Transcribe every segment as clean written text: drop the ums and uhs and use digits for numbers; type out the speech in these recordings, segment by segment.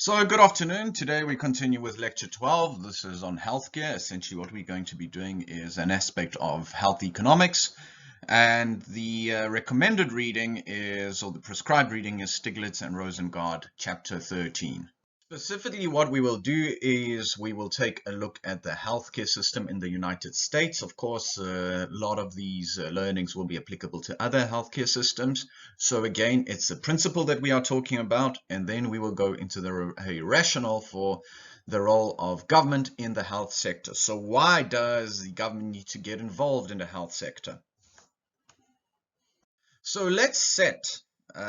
So good afternoon. Today we continue with lecture 12. This is on healthcare. Essentially what we're going to be doing is an aspect of health economics. And the recommended reading is, or the prescribed reading is Stiglitz and Rosengard, chapter 13. Specifically, what we will do is we will take a look at the healthcare system in the United States. Of course, a lot of these learnings will be applicable to other healthcare systems. So again, it's the principle that we are talking about, and then we will go into the rationale for the role of government in the health sector. So why does the government need to get involved in the health sector? So let's set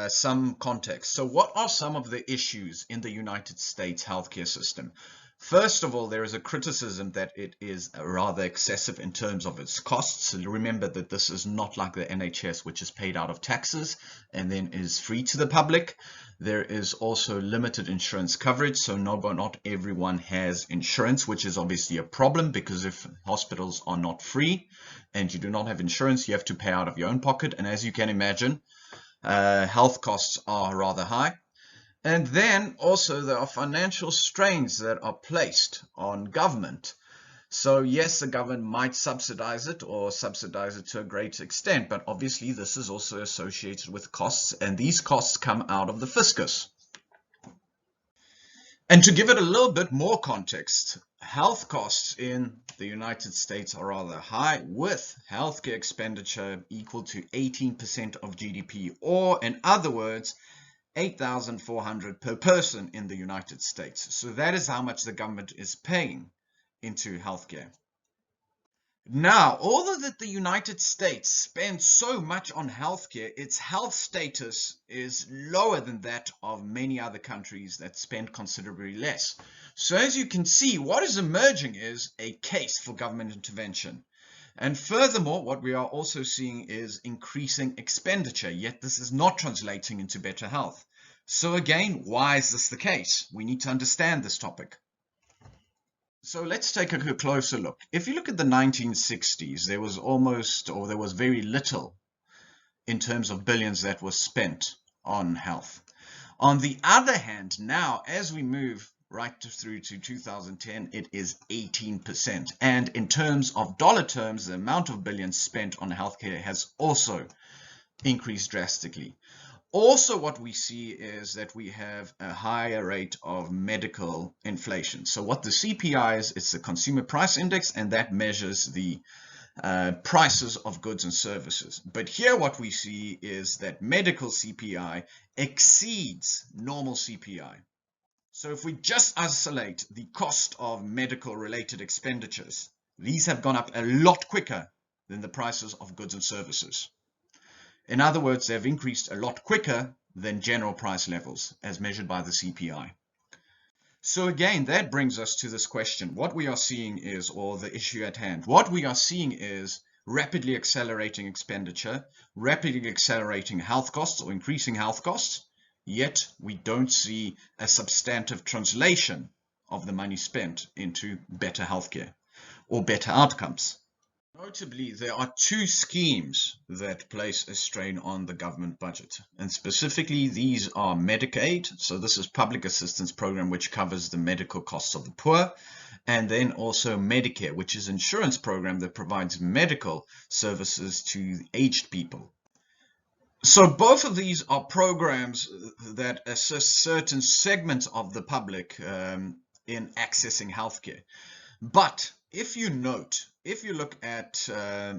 some context. So what are some of the issues in the United States healthcare system? First of all, there is a criticism that it is rather excessive in terms of its costs. Remember that this is not like the NHS, which is paid out of taxes and then is free to the public. There is also limited insurance coverage, so not everyone has insurance, which is obviously a problem, because if hospitals are not free and you do not have insurance, you have to pay out of your own pocket. And as you can imagine, health costs are rather high. And then also there are financial strains that are placed on government. So yes, the government might subsidize it or subsidize it to a great extent, but obviously this is also associated with costs, and these costs come out of the fiscus. And to give it a little bit more context, health costs in the United States are rather high, with healthcare expenditure equal to 18% of GDP, or in other words, $8,400 per person in the United States. So that is how much the government is paying into healthcare. Now, although that the United States spends so much on healthcare, its health status is lower than that of many other countries that spend considerably less. So as you can see, what is emerging is a case for government intervention. And furthermore, what we are also seeing is increasing expenditure, yet this is not translating into better health. So again, why is this the case? We need to understand this topic. So let's take a closer look. If you look at the 1960s, there was very little in terms of billions that was spent on health. On the other hand, now as we move right through to 2010, it is 18%. And in terms of dollar terms, the amount of billions spent on healthcare has also increased drastically. Also, what we see is that we have a higher rate of medical inflation. So what the CPI is, it's the Consumer Price Index, and that measures the prices of goods and services. But here what we see is that medical CPI exceeds normal CPI. So if we just isolate the cost of medical related expenditures, these have gone up a lot quicker than the prices of goods and services. In other words, they've increased a lot quicker than general price levels as measured by the CPI. So again, that brings us to this question. What we are seeing is, or the issue at hand, what we are seeing is rapidly accelerating expenditure, rapidly accelerating health costs or increasing health costs, yet we don't see a substantive translation of the money spent into better healthcare or better outcomes. Notably, there are two schemes that place a strain on the government budget, and specifically these are Medicaid. So this is public assistance program which covers the medical costs of the poor, and then also Medicare, which is an insurance program that provides medical services to aged people. So both of these are programs that assist certain segments of the public in accessing healthcare. But if you look at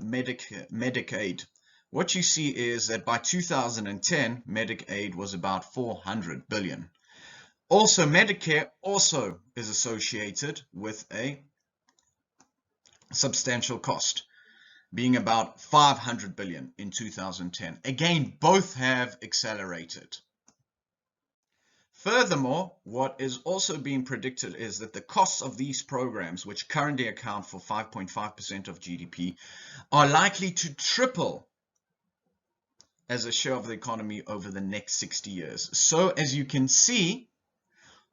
Medicaid, what you see is that by 2010, Medicaid was about $400 billion. Also, Medicare also is associated with a substantial cost, being about $500 billion in 2010. Again, both have accelerated. Furthermore, what is also being predicted is that the costs of these programs, which currently account for 5.5% of GDP, are likely to triple as a share of the economy over the next 60 years. So as you can see,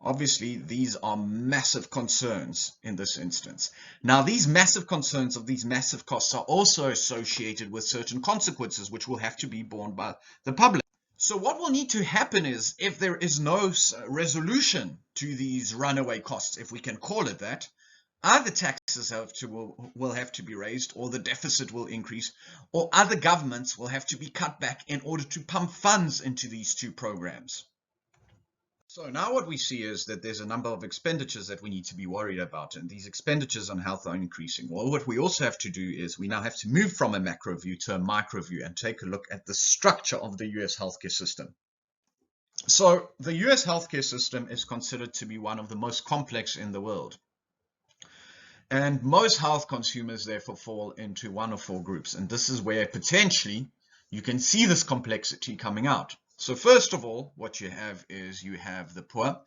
obviously, these are massive concerns in this instance. Now, these massive concerns of these massive costs are also associated with certain consequences which will have to be borne by the public. So what will need to happen is, if there is no resolution to these runaway costs, if we can call it that, either taxes will have to be raised, or the deficit will increase, or other governments will have to be cut back in order to pump funds into these two programs. So now what we see is that there's a number of expenditures that we need to be worried about, and these expenditures on health are increasing. Well, what we also have to do is we now have to move from a macro view to a micro view and take a look at the structure of the US healthcare system. So the US healthcare system is considered to be one of the most complex in the world. And most health consumers therefore fall into one of four groups. And this is where potentially you can see this complexity coming out. So first of all, what you have is you have the poor.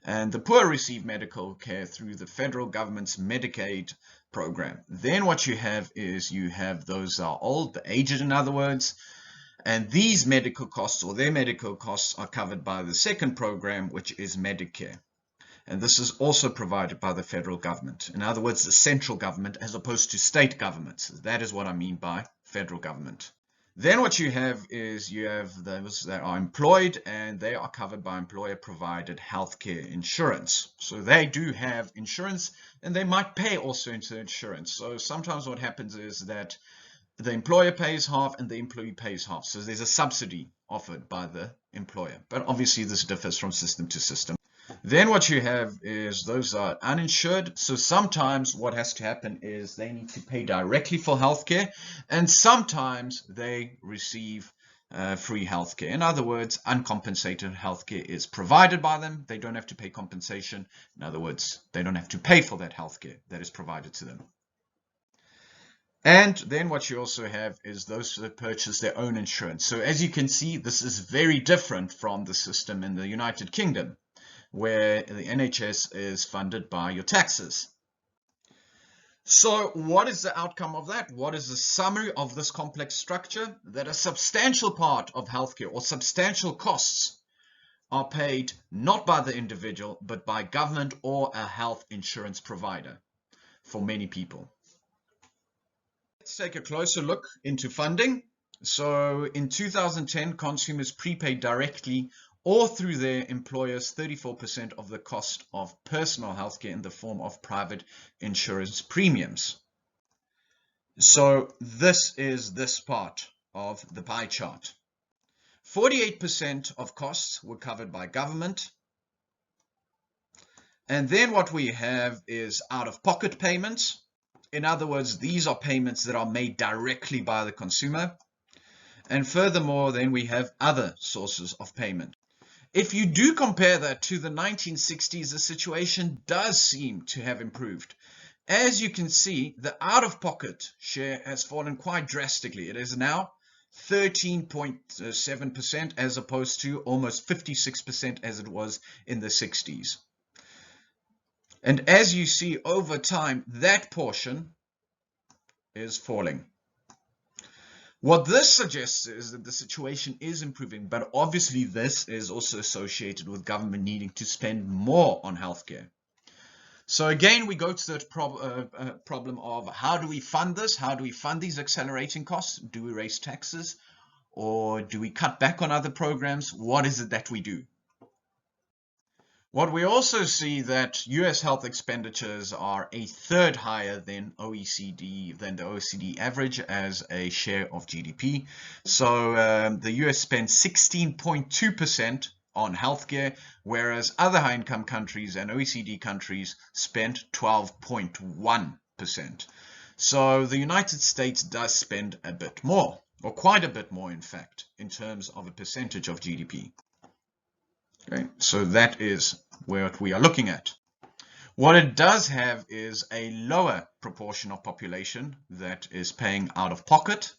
And the poor receive medical care through the federal government's Medicaid program. Then what you have is you have those that are old, the aged in other words. And these medical costs, or their medical costs, are covered by the second program, which is Medicare. And this is also provided by the federal government. In other words, the central government, as opposed to state governments. That is what I mean by federal government. Then what you have is you have those that are employed, and they are covered by employer-provided healthcare insurance. So they do have insurance, and they might pay also into insurance. So sometimes what happens is that the employer pays half and the employee pays half. So there's a subsidy offered by the employer. But obviously this differs from system to system. Then what you have is those are uninsured. So sometimes what has to happen is they need to pay directly for healthcare, and sometimes they receive free healthcare. In other words, uncompensated healthcare is provided by them. They don't have to pay compensation. In other words, they don't have to pay for that healthcare that is provided to them. And then what you also have is those that purchase their own insurance. So as you can see, this is very different from the system in the United Kingdom, where the NHS is funded by your taxes. So what is the outcome of that? What is the summary of this complex structure? That a substantial part of healthcare, or substantial costs, are paid not by the individual, but by government or a health insurance provider for many people. Let's take a closer look into funding. So in 2010, consumers prepaid directly or through their employers 34% of the cost of personal healthcare in the form of private insurance premiums. So this is this part of the pie chart. 48% of costs were covered by government. And then what we have is out-of-pocket payments. In other words, these are payments that are made directly by the consumer. And furthermore, then we have other sources of payment. If you do compare that to the 1960s, the situation does seem to have improved. As you can see, the out-of-pocket share has fallen quite drastically. It is now 13.7% as opposed to almost 56% as it was in the 60s. And as you see over time, that portion is falling. What this suggests is that the situation is improving, but obviously this is also associated with government needing to spend more on healthcare. So again, we go to that problem of how do we fund this? How do we fund these accelerating costs? Do we raise taxes, or do we cut back on other programs? What is it that we do? What we also see that US health expenditures are a third higher than the OECD average as a share of GDP. So the US spends 16.2% on healthcare, whereas other high-income countries and OECD countries spend 12.1%. So the United States does spend a bit more, or quite a bit more, in fact, in terms of a percentage of GDP. Okay, so that is what we are looking at. What it does have is a lower proportion of population that is paying out of pocket.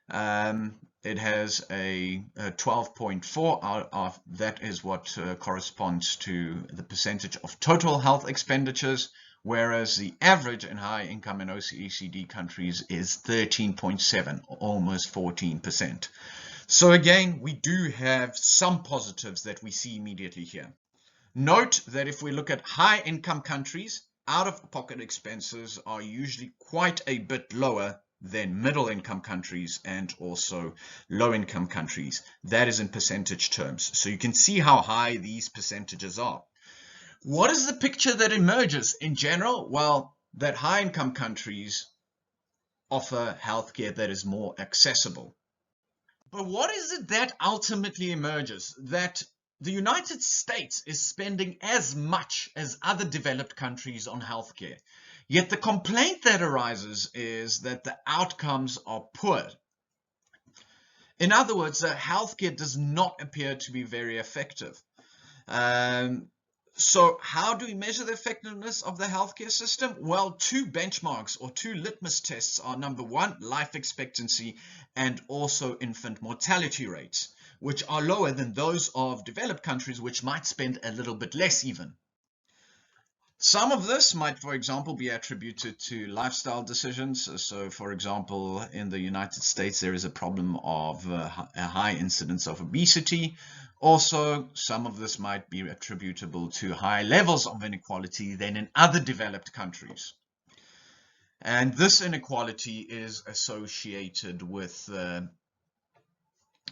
It has a 12.4 out of that is what corresponds to the percentage of total health expenditures, whereas the average in high income and OECD countries is 13.7, almost 14%. So again, we do have some positives that we see immediately here. Note that if we look at high income countries, out-of-pocket expenses are usually quite a bit lower than middle income countries and also low income countries. That is in percentage terms. So you can see how high these percentages are. What is the picture that emerges in general? Well, that high income countries offer healthcare that is more accessible. But what is it that ultimately emerges? That the United States is spending as much as other developed countries on healthcare. Yet the complaint that arises is that the outcomes are poor. In other words, healthcare does not appear to be very effective. So how do we measure the effectiveness of the healthcare system? Well, two benchmarks or two litmus tests are: number one, life expectancy, and also infant mortality rates, which are lower than those of developed countries, which might spend a little bit less even. Some of this might, for example, be attributed to lifestyle decisions. So, for example, in the United States, there is a problem of a high incidence of obesity. Also, some of this might be attributable to high levels of inequality than in other developed countries. And this inequality is associated with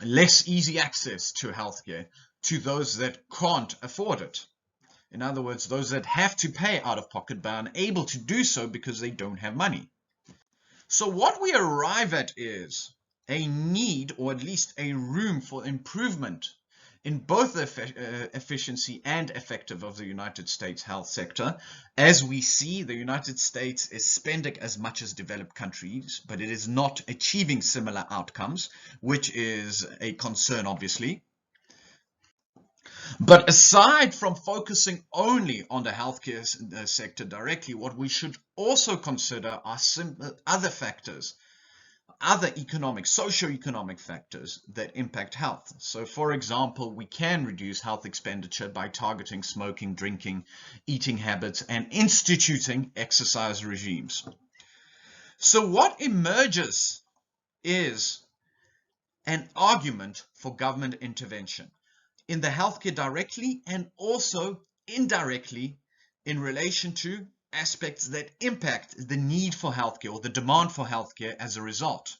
less easy access to healthcare to those that can't afford it. In other words, those that have to pay out of pocket but are unable to do so because they don't have money. So what we arrive at is a need, or at least a room for improvement in both the efficiency and effective of the United States health sector. As we see, the United States is spending as much as developed countries, but it is not achieving similar outcomes, which is a concern, obviously. But aside from focusing only on the healthcare sector directly, what we should also consider are other factors, other economic, socio-economic factors that impact health. So, for example, we can reduce health expenditure by targeting smoking, drinking, eating habits, and instituting exercise regimes. So what emerges is an argument for government intervention in the healthcare directly and also indirectly in relation to aspects that impact the need for healthcare or the demand for healthcare as a result.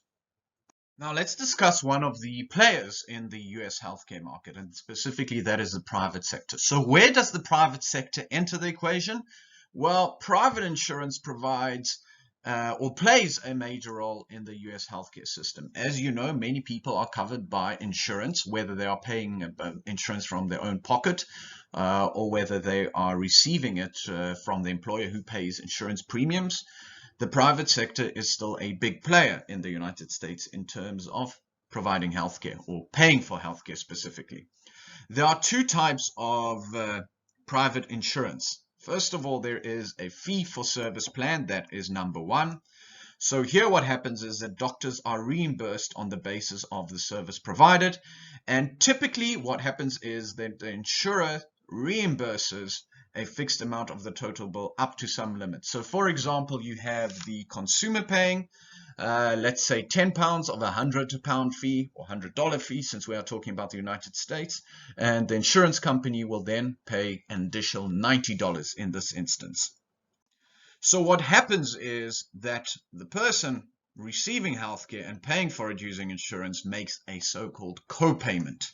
Now let's discuss one of the players in the US healthcare market, and specifically that is the private sector. So where does the private sector enter the equation? Well, private insurance provides or plays a major role in the US healthcare system. As you know, many people are covered by insurance, whether they are paying insurance from their own pocket or whether they are receiving it from the employer who pays insurance premiums. The private sector is still a big player in the United States in terms of providing healthcare or paying for healthcare specifically. There are two types of private insurance. First of all, there is a fee-for-service plan. That is number one. So here what happens is that doctors are reimbursed on the basis of the service provided. And typically what happens is that the insurer reimburses a fixed amount of the total bill up to some limit. So for example, you have the consumer paying, let's say £10 of a £100 fee or $100 fee, since we are talking about the United States, and the insurance company will then pay an additional $90 in this instance. So what happens is that the person receiving healthcare and paying for it using insurance makes a so-called co-payment.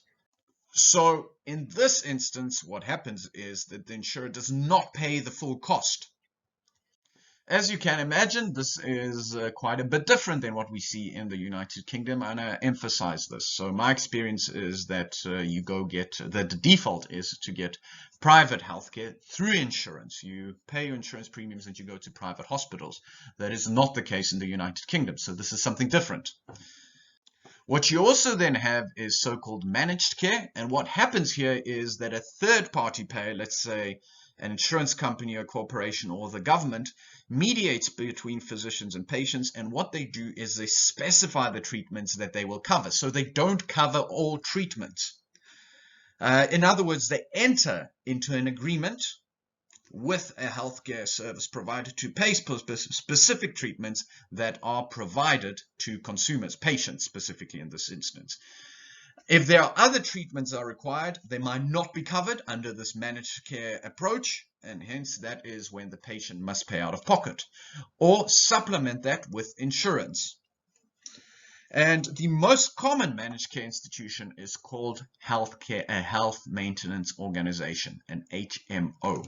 So in this instance, what happens is that the insurer does not pay the full cost. As you can imagine, this is quite a bit different than what we see in the United Kingdom, and I emphasize this. So my experience is that the default is to get private healthcare through insurance. You pay your insurance premiums and you go to private hospitals. That is not the case in the United Kingdom, so this is something different. What you also then have is so-called managed care, and what happens here is that a third-party payer, let's say an insurance company or corporation or the government, mediates between physicians and patients, and what they do is they specify the treatments that they will cover. So they don't cover all treatments. In other words, they enter into an agreement with a healthcare service provider to pay specific treatments that are provided to consumers, patients specifically in this instance. If there are other treatments that are required, they might not be covered under this managed care approach, and hence that is when the patient must pay out of pocket or supplement that with insurance. And the most common managed care institution is called a health maintenance organization, an HMO.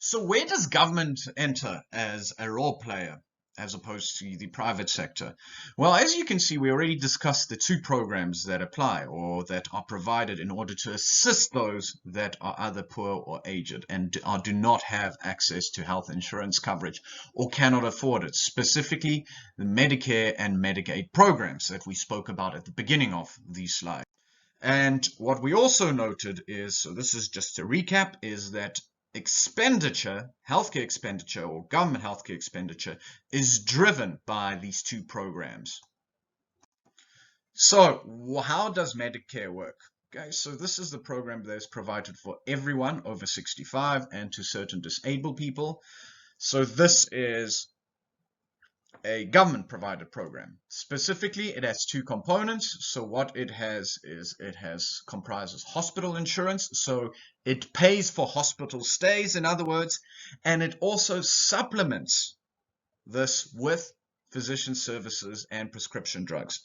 So where does government enter as a role player as opposed to the private sector? Well, as you can see, we already discussed the two programs that apply or that are provided in order to assist those that are either poor or aged and do not have access to health insurance coverage or cannot afford it, specifically the Medicare and Medicaid programs that we spoke about at the beginning of the slide. And what we also noted is, so this is just a recap, is that expenditure, healthcare expenditure or government healthcare expenditure is driven by these two programs. So how does Medicare work? Okay, so this is the program that is provided for everyone over 65 and to certain disabled people. So this is a government provided program. Specifically, it has two components. So what it has is comprises hospital insurance. So it pays for hospital stays, in other words, and it also supplements this with physician services and prescription drugs.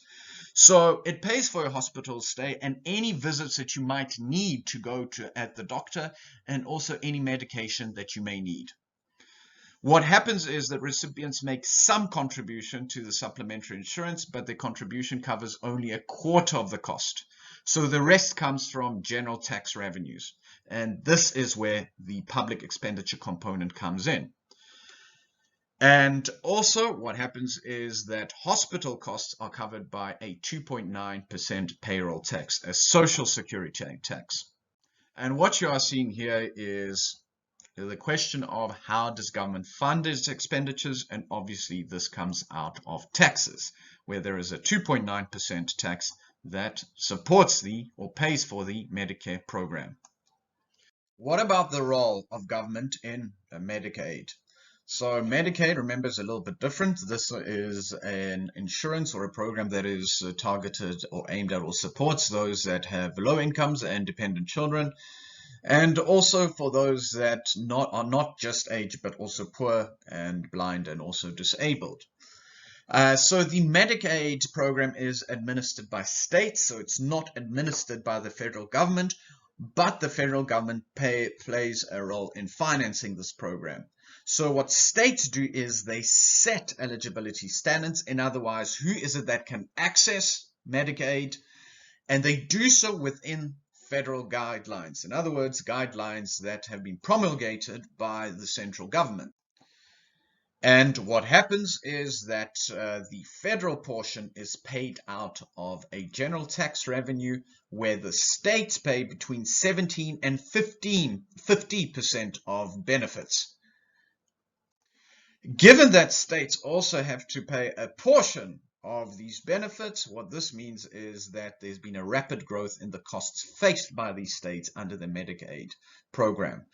So it pays for your hospital stay and any visits that you might need to go to at the doctor, and also any medication that you may need. What happens is that recipients make some contribution to the supplementary insurance, but the contribution covers only a quarter of the cost. So the rest comes from general tax revenues. And this is where the public expenditure component comes in. And also what happens is that hospital costs are covered by a 2.9% payroll tax, a social security tax. And what you are seeing here is the question of how does government fund its expenditures, and obviously this comes out of taxes, where there is a 2.9% tax that supports or pays for the Medicare program. What about the role of government in Medicaid? So Medicaid, remember, is a little bit different. This is an insurance or a program that is targeted or aimed at or supports those that have low incomes and dependent children, and also for those that are not just aged, but also poor and blind and also disabled. So the Medicaid program is administered by states, so it's not administered by the federal government, but the federal government plays a role in financing this program. So what states do is they set eligibility standards. In other words, who is it that can access Medicaid? And they do so within federal guidelines. In other words, guidelines that have been promulgated by the central government. And what happens is that the federal portion is paid out of a general tax revenue, where the states pay between 17 and 50% of benefits. Given that states also have to pay a portion of these benefits, what this means is that there's been a rapid growth in the costs faced by these states under the Medicaid program.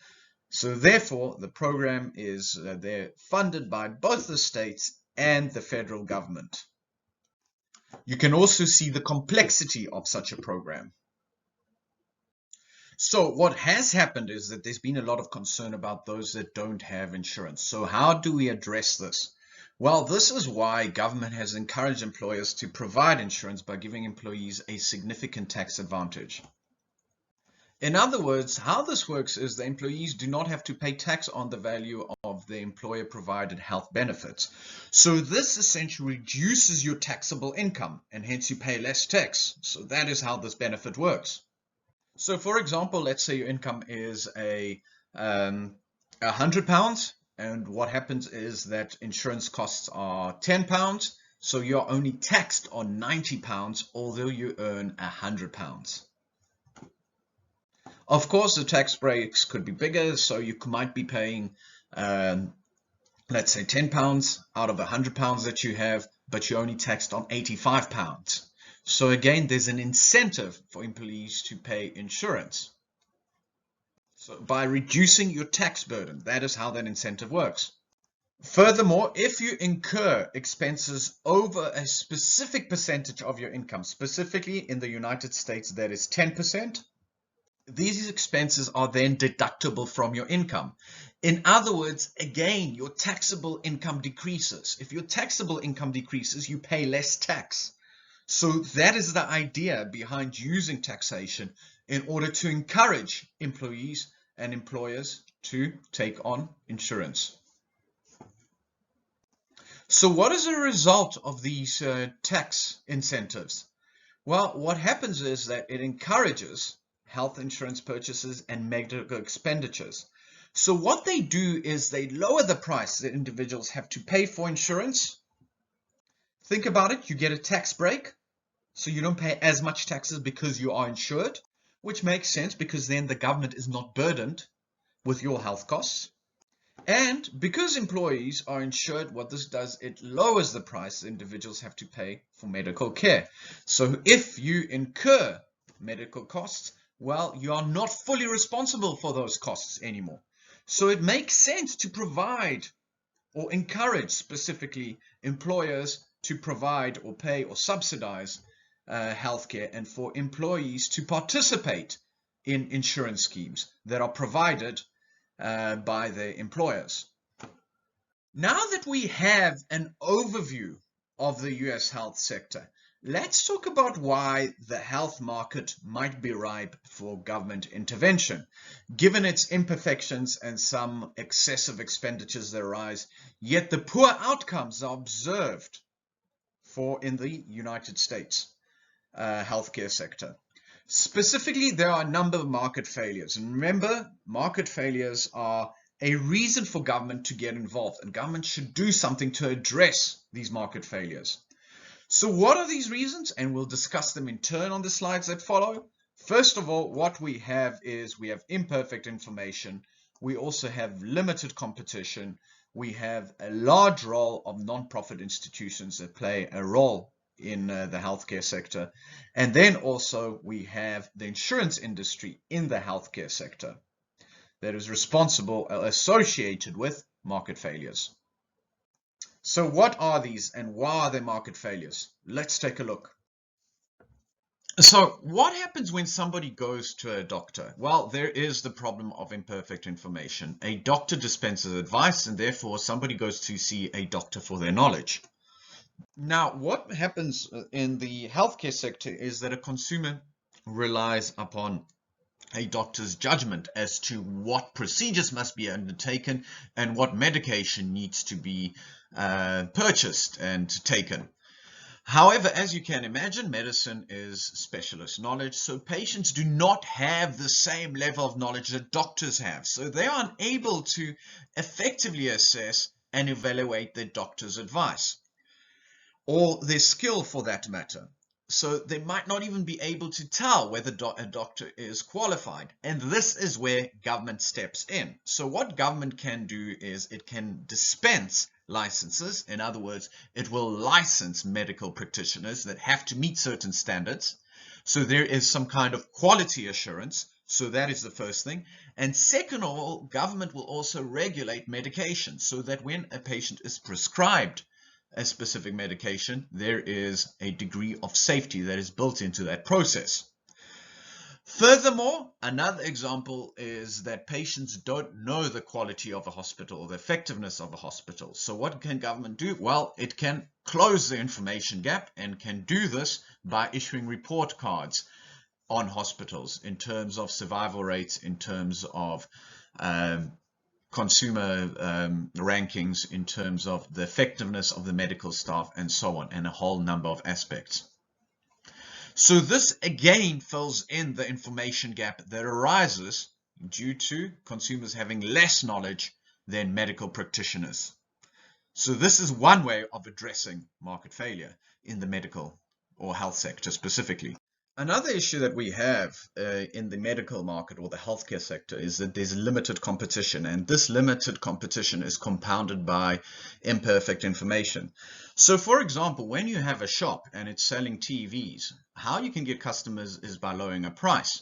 So therefore, the program is they're funded by both the states and the federal government. You can also see the complexity of such a program. So what has happened is that there's been a lot of concern about those that don't have insurance. So how do we address this? Well, this is why government has encouraged employers to provide insurance by giving employees a significant tax advantage. In other words, how this works is the employees do not have to pay tax on the value of the employer-provided health benefits. So this essentially reduces your taxable income, and hence you pay less tax. So that is how this benefit works. So for example, let's say your income is £100, and what happens is that insurance costs are £10, so you're only taxed on £90, although you earn £100. Of course, the tax breaks could be bigger, so you might be paying, let's say £10 out of £100 that you have, but you're only taxed on £85. So again, there's an incentive for employees to pay insurance. So by reducing your tax burden, that is how that incentive works. Furthermore, if you incur expenses over a specific percentage of your income, specifically in the United States, that is 10%, these expenses are then deductible from your income. In other words, again, your taxable income decreases. If your taxable income decreases, you pay less tax. So that is the idea behind using taxation in order to encourage employees and employers to take on insurance. So what is a result of these tax incentives? Well, what happens is that it encourages health insurance purchases and medical expenditures. So what they do is they lower the price that individuals have to pay for insurance. Think about it, you get a tax break, so you don't pay as much taxes because you are insured, which makes sense because then the government is not burdened with your health costs. And because employees are insured, what this does, it lowers the price individuals have to pay for medical care. So if you incur medical costs, well, you are not fully responsible for those costs anymore. So it makes sense to provide or encourage specifically employers to provide or pay or subsidize healthcare, and for employees to participate in insurance schemes that are provided by their employers. Now that we have an overview of the US health sector, let's talk about why the health market might be ripe for government intervention. Given its imperfections and some excessive expenditures that arise, yet the poor outcomes are observed in the United States healthcare sector. Specifically, there are a number of market failures. And remember, market failures are a reason for government to get involved, and government should do something to address these market failures. So what are these reasons? And we'll discuss them in turn on the slides that follow. First of all, what we have is we have imperfect information. We also have limited competition. We have a large role of non-profit institutions that play a role in the healthcare sector. And then also we have the insurance industry in the healthcare sector that is responsible, associated with market failures. So what are these and why are they market failures? Let's take a look. So what happens when somebody goes to a doctor? Well, there is the problem of imperfect information. A doctor dispenses advice, and therefore somebody goes to see a doctor for their knowledge. Now, what happens in the healthcare sector is that a consumer relies upon a doctor's judgment as to what procedures must be undertaken and what medication needs to be purchased and taken. However, as you can imagine, medicine is specialist knowledge, so patients do not have the same level of knowledge that doctors have. So they are unable to effectively assess and evaluate their doctor's advice, or their skill for that matter. So they might not even be able to tell whether a doctor is qualified. And this is where government steps in. So what government can do is it can dispense licenses. In other words, it will license medical practitioners that have to meet certain standards. So there is some kind of quality assurance. So that is the first thing. And second of all, government will also regulate medication so that when a patient is prescribed a specific medication, there is a degree of safety that is built into that process. Furthermore, another example is that patients don't know the quality of a hospital or the effectiveness of a hospital. So what can government do? Well, it can close the information gap and can do this by issuing report cards on hospitals in terms of survival rates, in terms of consumer rankings, in terms of the effectiveness of the medical staff, and so on, and a whole number of aspects. So this again fills in the information gap that arises due to consumers having less knowledge than medical practitioners. So this is one way of addressing market failure in the medical or health sector specifically. Another issue that we have in the medical market or the healthcare sector is that there's limited competition, and this limited competition is compounded by imperfect information. So for example, when you have a shop and it's selling TVs, how you can get customers is by lowering a price.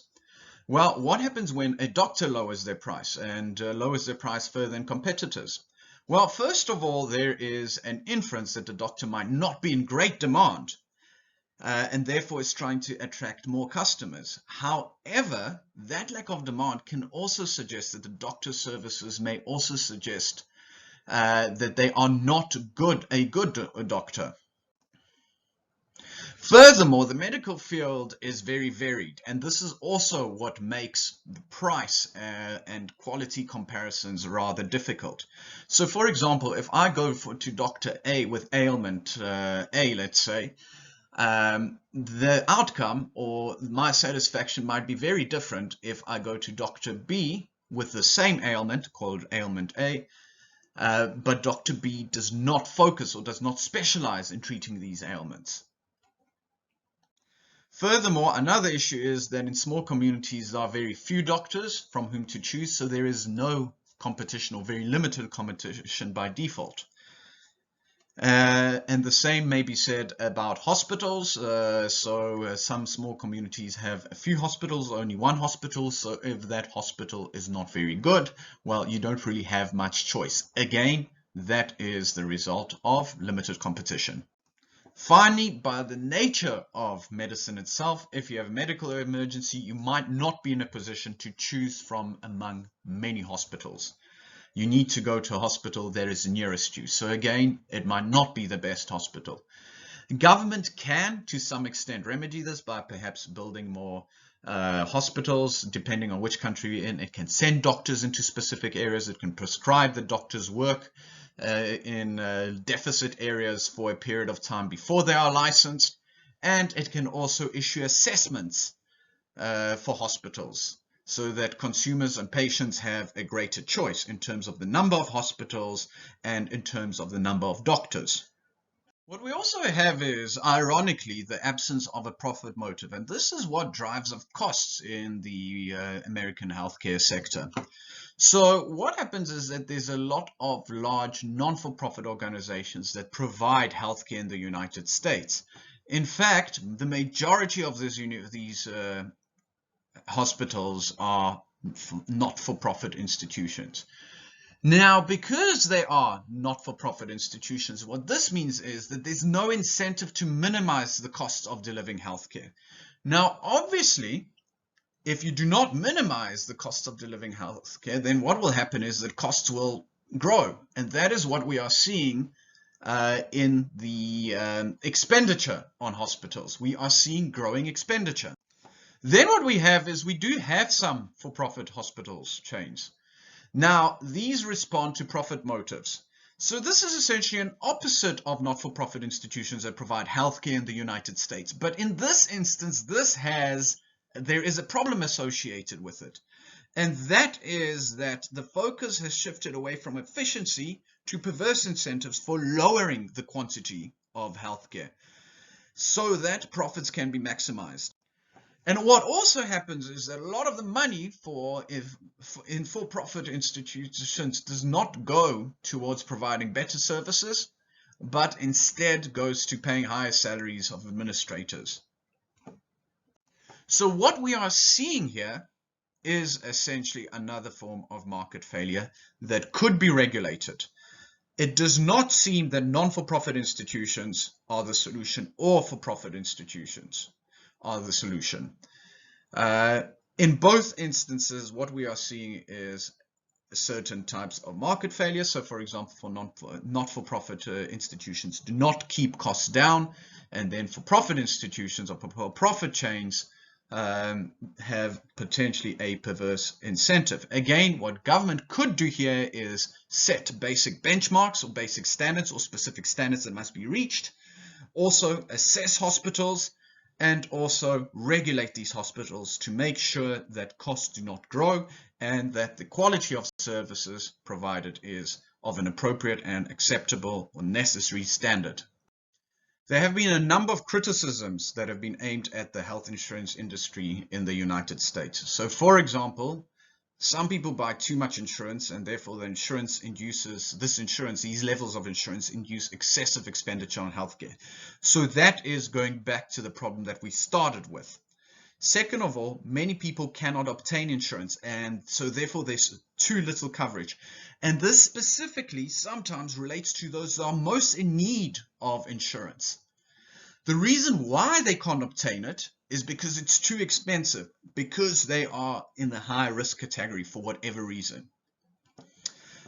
Well, what happens when a doctor lowers their price and lowers their price further than competitors? Well, first of all, there is an inference that the doctor might not be in great demand. and therefore is trying to attract more customers. However, that lack of demand can also suggest that the doctor services may also suggest that they are not a good doctor. Furthermore, the medical field is very varied, and this is also what makes the price and quality comparisons rather difficult. So, for example, if I go to Dr. A with ailment A, let's say, the outcome or my satisfaction might be very different if I go to Dr. B with the same ailment, called ailment A, but Dr. B does not focus or does not specialize in treating these ailments. Furthermore, another issue is that in small communities there are very few doctors from whom to choose, so there is no competition or very limited competition by default. And the same may be said about hospitals. Some small communities have a few hospitals, only one hospital. So if that hospital is not very good, well, you don't really have much choice. Again, that is the result of limited competition. Finally, by the nature of medicine itself, if you have a medical emergency, you might not be in a position to choose from among many hospitals. You need to go to a hospital that is nearest you. So again, it might not be the best hospital. Government can, to some extent, remedy this by perhaps building more hospitals, depending on which country you're in. It can send doctors into specific areas. It can prescribe the doctor's work in deficit areas for a period of time before they are licensed. And it can also issue assessments for hospitals, so that consumers and patients have a greater choice in terms of the number of hospitals and in terms of the number of doctors. What we also have is, ironically, the absence of a profit motive, and this is what drives up costs in the American healthcare sector. So what happens is that there's a lot of large non-for-profit organizations that provide healthcare in the United States. In fact, the majority of these hospitals are not-for-profit institutions. Now, because they are not-for-profit institutions, what this means is that there's no incentive to minimize the cost of delivering healthcare. Now, obviously, if you do not minimize the cost of delivering healthcare, then what will happen is that costs will grow. And that is what we are seeing in the expenditure on hospitals. We are seeing growing expenditure. Then what we have is we do have some for-profit hospitals chains. Now, these respond to profit motives. So this is essentially an opposite of not-for-profit institutions that provide healthcare in the United States. But in this instance, there is a problem associated with it. And that is that the focus has shifted away from efficiency to perverse incentives for lowering the quantity of healthcare so that profits can be maximized. And what also happens is that a lot of the money in for-profit institutions does not go towards providing better services, but instead goes to paying higher salaries of administrators. So what we are seeing here is essentially another form of market failure that could be regulated. It does not seem that non-for-profit institutions are the solution or for-profit institutions are the solution. In both instances, what we are seeing is certain types of market failure. So, for example, for not-for-profit institutions do not keep costs down, and then for-profit institutions or profit chains have potentially a perverse incentive. Again, what government could do here is set basic benchmarks or basic standards or specific standards that must be reached. Also, assess hospitals and also regulate these hospitals to make sure that costs do not grow and that the quality of services provided is of an appropriate and acceptable or necessary standard. There have been a number of criticisms that have been aimed at the health insurance industry in the United States. So, for example, some people buy too much insurance, and therefore the insurance these levels of insurance induce excessive expenditure on healthcare. So that is going back to the problem that we started with. Second of all, many people cannot obtain insurance, and so therefore there's too little coverage. And this specifically sometimes relates to those that are most in need of insurance. The reason why they can't obtain it is because it's too expensive, because they are in the high risk category for whatever reason.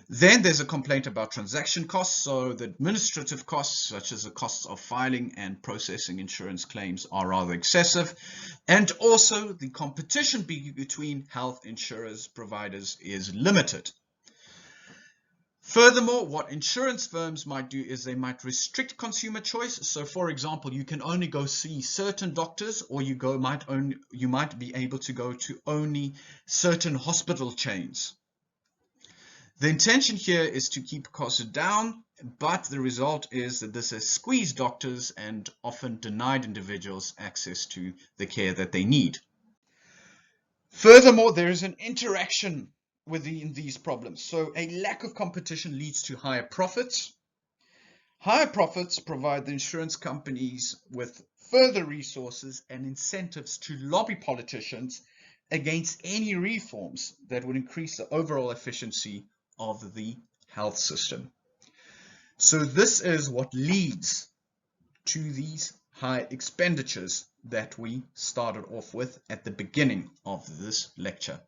Then there's a complaint about transaction costs. So the administrative costs, such as the costs of filing and processing insurance claims, are rather excessive. And also the competition between health insurers providers is limited. Furthermore, what insurance firms might do is they might restrict consumer choice. So for example, you can only go see certain doctors, or you might be able to go to only certain hospital chains. The intention here is to keep costs down, but the result is that this has squeezed doctors and often denied individuals access to the care that they need. Furthermore, there is an interaction within these problems. So a lack of competition leads to higher profits. Higher profits provide the insurance companies with further resources and incentives to lobby politicians against any reforms that would increase the overall efficiency of the health system. So this is what leads to these high expenditures that we started off with at the beginning of this lecture.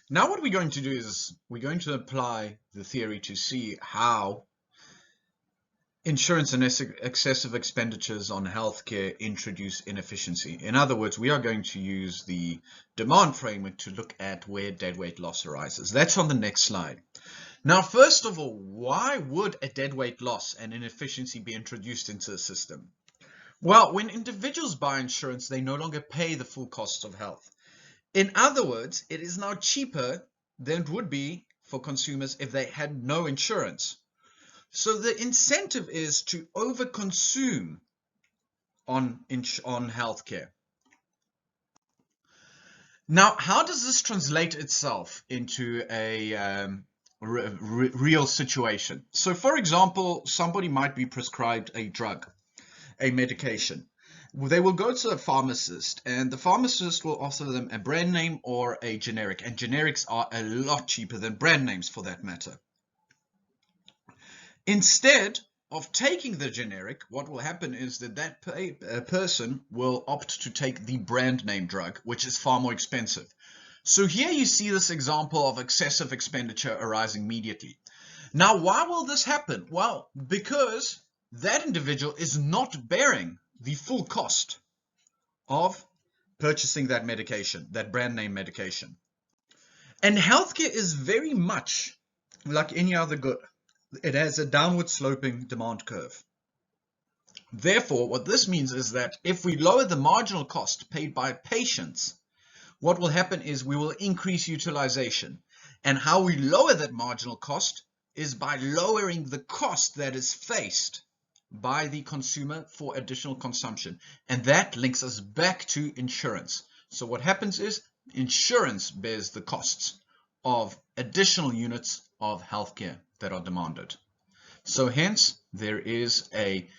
Now what we're going to do is we're going to apply the theory to see how insurance and excessive expenditures on healthcare introduce inefficiency. In other words, we are going to use the demand framework to look at where deadweight loss arises. That's on the next slide. Now, first of all, why would a deadweight loss and inefficiency be introduced into the system? Well, when individuals buy insurance, they no longer pay the full costs of health. In other words, it is now cheaper than it would be for consumers if they had no insurance. So the incentive is to overconsume on healthcare. Now, how does this translate itself into a real situation? So, for example, somebody might be prescribed a drug, a medication. They will go to a pharmacist, and the pharmacist will offer them a brand name or a generic, and generics are a lot cheaper than brand names for that matter. Instead of taking the generic, what will happen is that person will opt to take the brand name drug, which is far more expensive. So here you see this example of excessive expenditure arising immediately. Now, why will this happen? Well, because that individual is not bearing the full cost of purchasing that medication, that brand name medication. And healthcare is very much like any other good. It has a downward sloping demand curve. Therefore, what this means is that if we lower the marginal cost paid by patients, what will happen is we will increase utilization. And how we lower that marginal cost is by lowering the cost that is faced by the consumer for additional consumption. And that links us back to insurance. So what happens is insurance bears the costs of additional units of healthcare that are demanded. So hence, there is a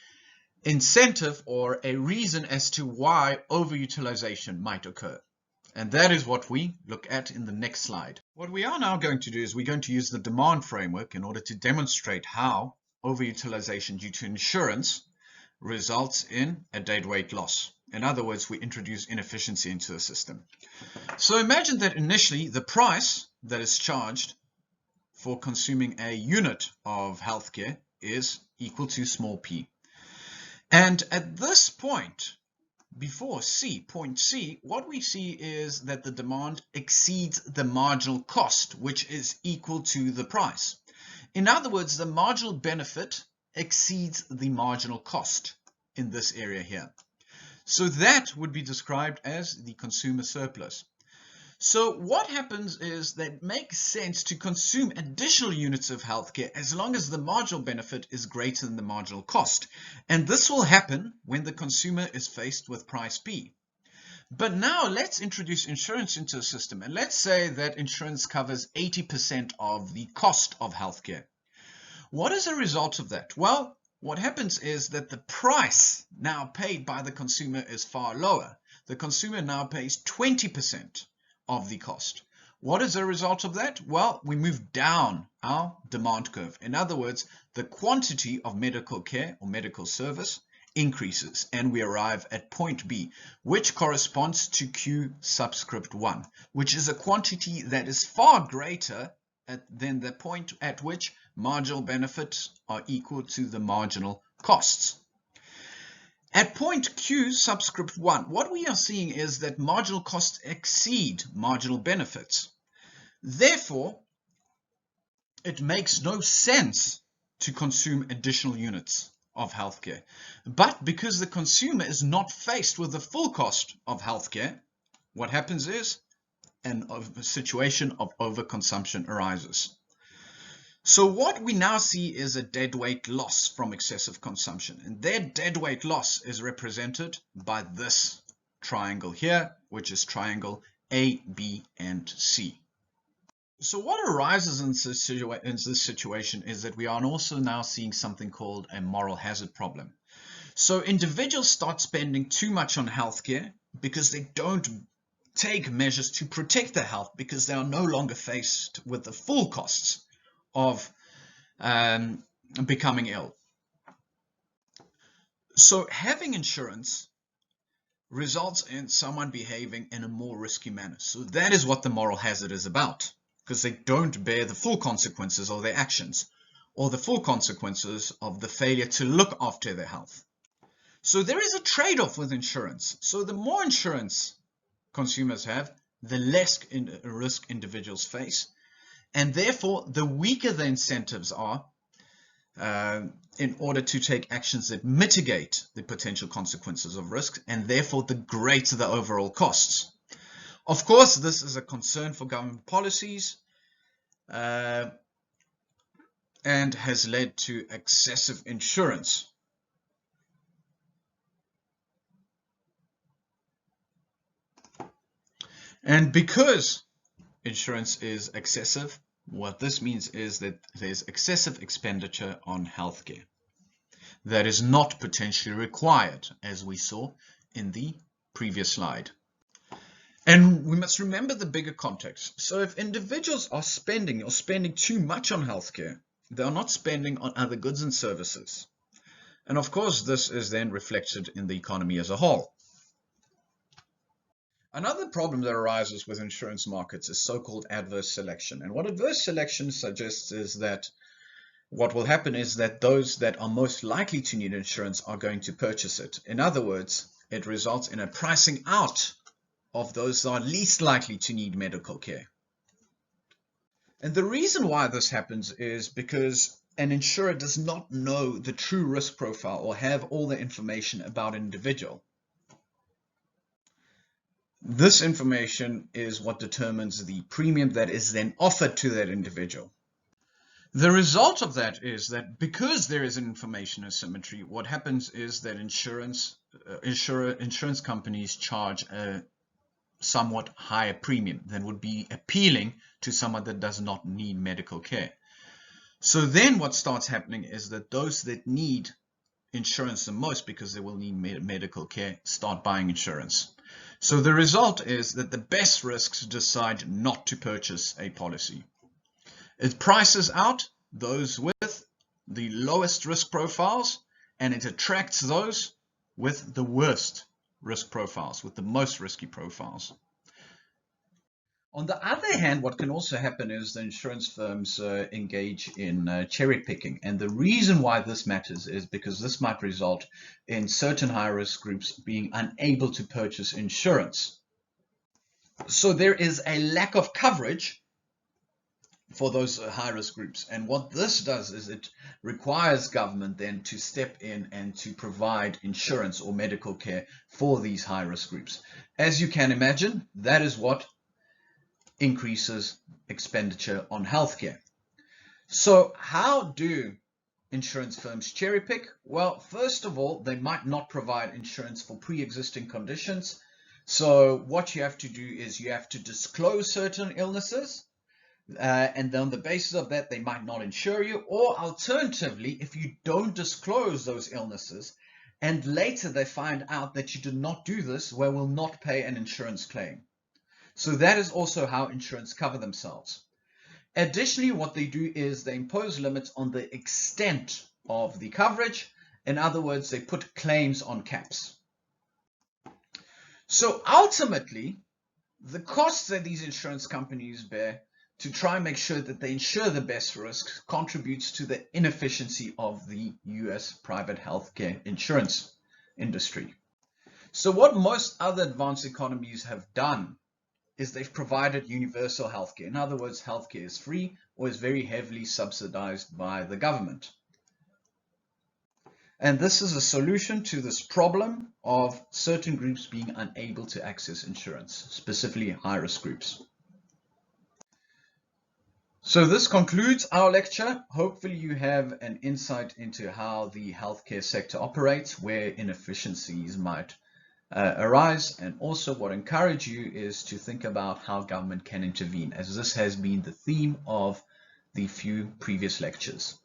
incentive or a reason as to why overutilization might occur. And that is what we look at in the next slide. What we are now going to do is we're going to use the demand framework in order to demonstrate how overutilization due to insurance results in a deadweight loss. In other words, we introduce inefficiency into the system. So imagine that initially the price that is charged for consuming a unit of healthcare is equal to small p. And at this point, before point C, what we see is that the demand exceeds the marginal cost, which is equal to the price. In other words, the marginal benefit exceeds the marginal cost in this area here. So that would be described as the consumer surplus. So what happens is that it makes sense to consume additional units of healthcare as long as the marginal benefit is greater than the marginal cost. And this will happen when the consumer is faced with price P. But now let's introduce insurance into the system. And let's say that insurance covers 80% of the cost of healthcare. What is a result of that? Well, what happens is that the price now paid by the consumer is far lower. The consumer now pays 20% of the cost. What is the result of that? Well, we move down our demand curve. In other words, the quantity of medical care or medical service increases, and we arrive at point B, which corresponds to Q subscript 1, which is a quantity that is far greater than the point at which marginal benefits are equal to the marginal costs. At point Q subscript 1, what we are seeing is that marginal costs exceed marginal benefits. Therefore, it makes no sense to consume additional units of healthcare. But because the consumer is not faced with the full cost of healthcare, what happens is a situation of overconsumption arises. So what we now see is a deadweight loss from excessive consumption, and that deadweight loss is represented by this triangle here, which is triangle A, B, and C. So what arises in this situation is that we are also now seeing something called a moral hazard problem. So individuals start spending too much on healthcare because they don't take measures to protect their health, because they are no longer faced with the full costs of becoming ill. So having insurance results in someone behaving in a more risky manner. So that is what the moral hazard is about, because they don't bear the full consequences of their actions, or the full consequences of the failure to look after their health. So there is a trade-off with insurance. So the more insurance consumers have, the less risk individuals face, and therefore the weaker the incentives are in order to take actions that mitigate the potential consequences of risk, and therefore the greater the overall costs. Of course, this is a concern for government policies and has led to excessive insurance. And because insurance is excessive, what this means is that there's excessive expenditure on healthcare that is not potentially required, as we saw in the previous slide. And we must remember the bigger context. So if individuals are spending too much on healthcare, they are not spending on other goods and services. And of course, this is then reflected in the economy as a whole. Another problem that arises with insurance markets is so-called adverse selection. And what adverse selection suggests is that what will happen is that those that are most likely to need insurance are going to purchase it. In other words, it results in a pricing out of those that are least likely to need medical care. And the reason why this happens is because an insurer does not know the true risk profile or have all the information about an individual. This information is what determines the premium that is then offered to that individual. The result of that is that because there is an information asymmetry, what happens is that insurance companies charge a somewhat higher premium than would be appealing to someone that does not need medical care. So then what starts happening is that those that need insurance the most, because they will need medical care, start buying insurance. So the result is that the best risks decide not to purchase a policy. It prices out those with the lowest risk profiles, and it attracts those with the worst risk profiles, with the most risky profiles. On the other hand, what can also happen is the insurance firms engage in cherry picking. And the reason why this matters is because this might result in certain high-risk groups being unable to purchase insurance. So there is a lack of coverage for those high-risk groups. And what this does is it requires government then to step in and to provide insurance or medical care for these high-risk groups. As you can imagine, that is what increases expenditure on healthcare. So how do insurance firms cherry pick? Well, first of all, they might not provide insurance for pre-existing conditions. So what you have to do is you have to disclose certain illnesses, and on the basis of that, they might not insure you. Or alternatively, if you don't disclose those illnesses and later they find out that you did not do this, they will not pay an insurance claim. So that is also how insurance cover themselves. Additionally, what they do is they impose limits on the extent of the coverage, In other words, they put claims on caps. So ultimately, the costs that these insurance companies bear to try and make sure that they insure the best risks contributes to the inefficiency of the US private healthcare insurance industry. So what most other advanced economies have done is they've provided universal healthcare. In other words, healthcare is free or is very heavily subsidized by the government. And this is a solution to this problem of certain groups being unable to access insurance, specifically high-risk groups. So this concludes our lecture. Hopefully you have an insight into how the healthcare sector operates, where inefficiencies might arise, and also what I encourage you is to think about how government can intervene, as this has been the theme of the few previous lectures.